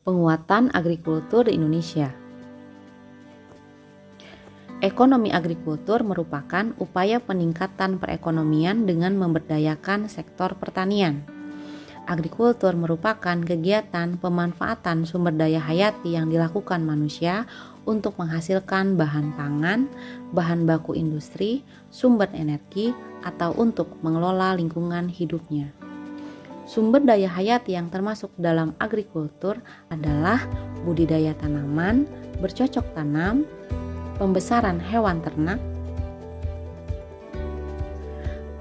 Penguatan agrikultur di Indonesia. Ekonomi agrikultur merupakan upaya peningkatan perekonomian dengan memberdayakan sektor pertanian. Agrikultur merupakan kegiatan pemanfaatan sumber daya hayati yang dilakukan manusia untuk menghasilkan bahan pangan, bahan baku industri, sumber energi, atau untuk mengelola lingkungan hidupnya. Sumber daya hayati yang termasuk dalam agrikultur adalah budidaya tanaman, bercocok tanam, pembesaran hewan ternak,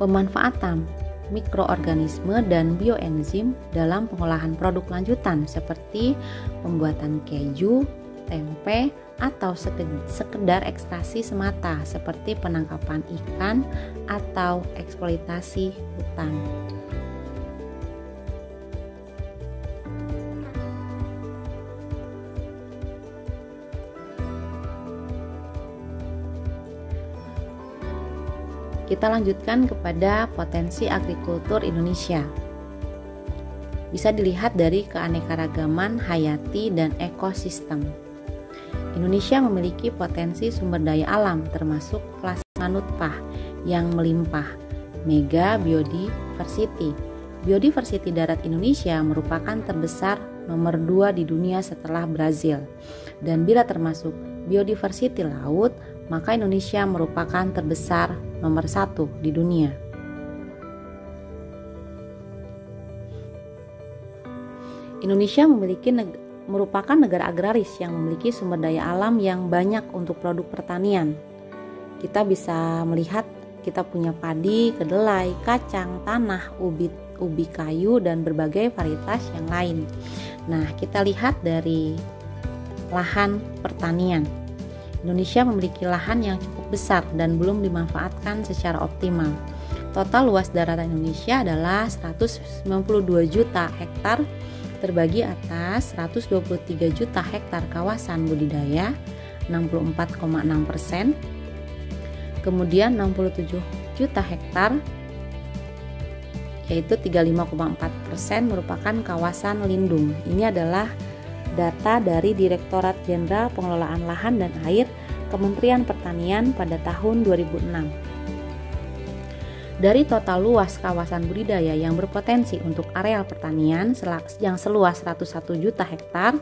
pemanfaatan mikroorganisme dan bioenzim dalam pengolahan produk lanjutan seperti pembuatan keju, tempe, atau sekedar ekstraksi semata seperti penangkapan ikan atau eksploitasi hutan. Kita lanjutkan kepada potensi agrikultur Indonesia. Bisa dilihat dari keanekaragaman hayati dan ekosistem. Indonesia memiliki potensi sumber daya alam termasuk plasma nutfah yang melimpah, mega biodiversity. Biodiversity darat Indonesia merupakan terbesar nomor 2 di dunia setelah Brazil. Dan bila termasuk biodiversity laut, maka Indonesia merupakan terbesar nomor 1 di dunia. Indonesia merupakan negara agraris yang memiliki sumber daya alam yang banyak untuk produk pertanian. Kita bisa melihat kita punya padi, kedelai, kacang, tanah, ubi kayu, dan berbagai varietas yang lain. Nah, kita lihat dari lahan pertanian. Indonesia memiliki lahan yang cukup besar dan belum dimanfaatkan secara optimal. Total luas daratan Indonesia adalah 192 juta hektar terbagi atas 123 juta hektar kawasan budidaya, 64,6%. Kemudian 67 juta hektar yaitu 35,4% merupakan kawasan lindung. Ini adalah data dari Direktorat Jenderal Pengelolaan Lahan dan Air Kementerian Pertanian pada tahun 2006. Dari total luas kawasan budidaya yang berpotensi untuk areal pertanian yang seluas 101 juta hektar,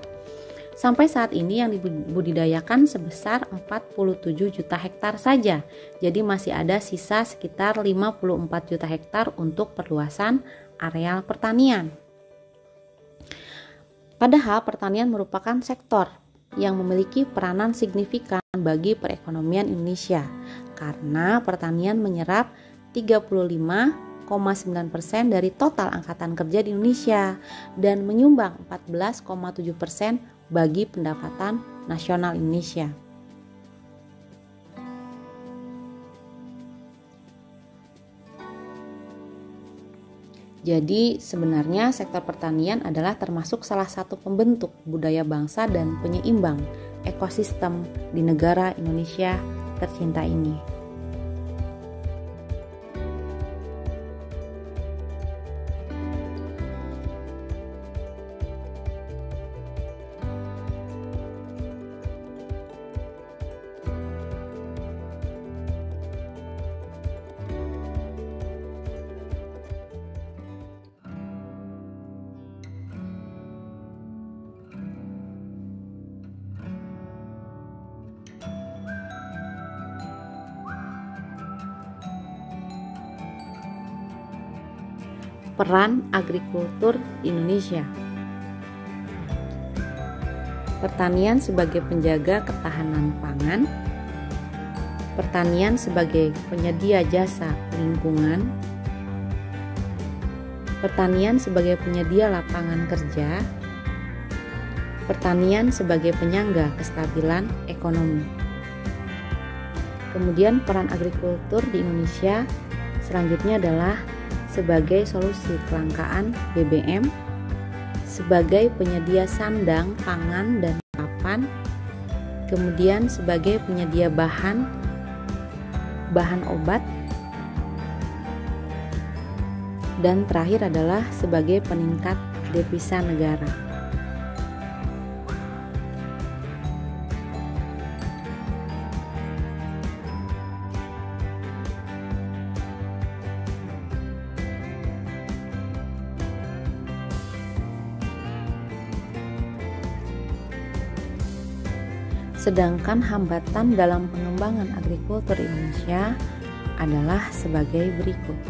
sampai saat ini yang dibudidayakan sebesar 47 juta hektar saja. Jadi masih ada sisa sekitar 54 juta hektar untuk perluasan areal pertanian. Padahal pertanian merupakan sektor yang memiliki peranan signifikan bagi perekonomian Indonesia karena pertanian menyerap 35,9% dari total angkatan kerja di Indonesia dan menyumbang 14,7% bagi pendapatan nasional Indonesia. Jadi sebenarnya sektor pertanian adalah termasuk salah satu pembentuk budaya bangsa dan penyeimbang ekosistem di negara Indonesia tercinta ini. Peran agrikultur di Indonesia. Pertanian sebagai penjaga ketahanan pangan, pertanian sebagai penyedia jasa lingkungan, pertanian sebagai penyedia lapangan kerja, pertanian sebagai penyangga kestabilan ekonomi. Kemudian peran agrikultur di Indonesia selanjutnya adalah sebagai solusi kelangkaan BBM, sebagai penyedia sandang, pangan, dan papan, kemudian sebagai penyedia bahan obat, dan terakhir adalah sebagai peningkat devisa negara. Sedangkan hambatan dalam pengembangan agrikultur Indonesia adalah sebagai berikut.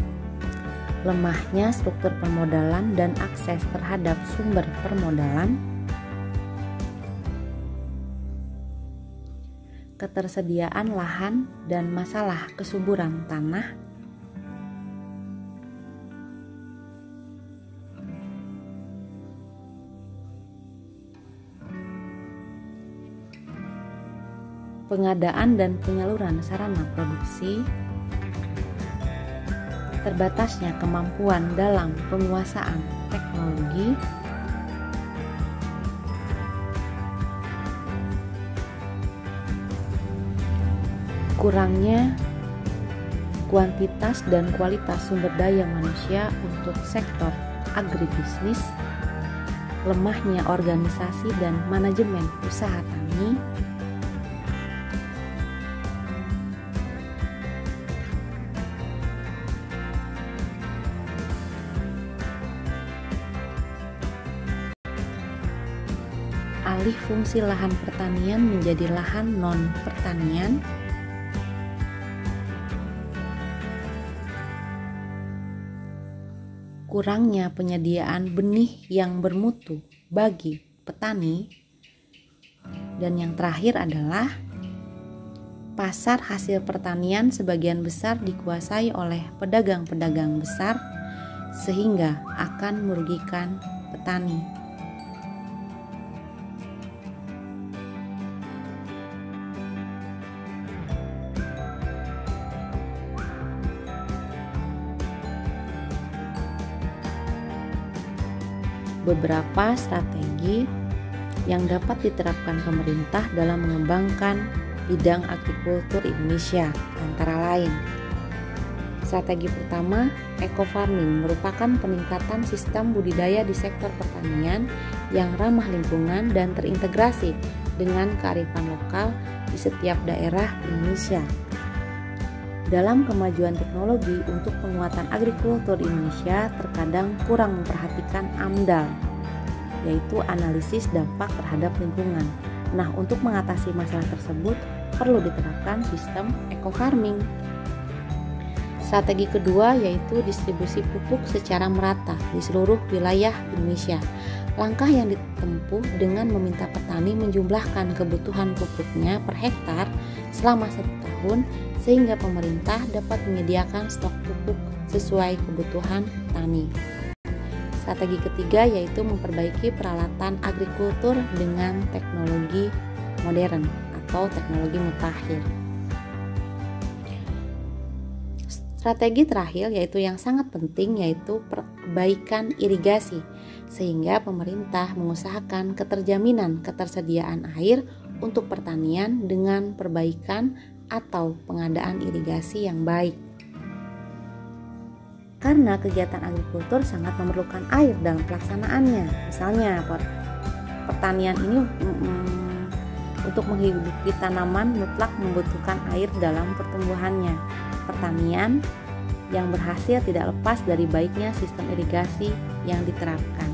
Lemahnya struktur permodalan dan akses terhadap sumber permodalan, ketersediaan lahan dan masalah kesuburan tanah, pengadaan dan penyaluran sarana produksi, terbatasnya kemampuan dalam penguasaan teknologi, kurangnya kuantitas dan kualitas sumber daya manusia untuk sektor agribisnis, lemahnya organisasi dan manajemen usaha tani, alih fungsi lahan pertanian menjadi lahan non-pertanian, kurangnya penyediaan benih yang bermutu bagi petani, dan yang terakhir adalah pasar hasil pertanian sebagian besar dikuasai oleh pedagang-pedagang besar sehingga akan merugikan petani. Beberapa strategi yang dapat diterapkan pemerintah dalam mengembangkan bidang agrikultur Indonesia antara lain. Strategi pertama, eco-farming merupakan peningkatan sistem budidaya di sektor pertanian yang ramah lingkungan dan terintegrasi dengan kearifan lokal di setiap daerah Indonesia. Dalam kemajuan teknologi untuk penguatan agrikultur Indonesia terkadang kurang memperhatikan AMDAL, yaitu analisis dampak terhadap lingkungan. Nah, untuk mengatasi masalah tersebut perlu diterapkan sistem eco-farming. Strategi kedua yaitu distribusi pupuk secara merata di seluruh wilayah Indonesia. Langkah yang ditempuh dengan meminta petani menjumlahkan kebutuhan pupuknya per hektar selama 1 tahun sehingga pemerintah dapat menyediakan stok pupuk sesuai kebutuhan petani. Strategi ketiga yaitu memperbaiki peralatan agrikultur dengan teknologi modern atau teknologi mutakhir. Strategi terakhir yaitu yang sangat penting yaitu perbaikan irigasi sehingga pemerintah mengusahakan keterjaminan ketersediaan air untuk pertanian dengan perbaikan atau pengadaan irigasi yang baik. Karena kegiatan agrikultur sangat memerlukan air dalam pelaksanaannya. Misalnya pertanian ini untuk menghidupi tanaman mutlak membutuhkan air dalam pertumbuhannya. Pertanian yang berhasil tidak lepas dari baiknya sistem irigasi yang diterapkan.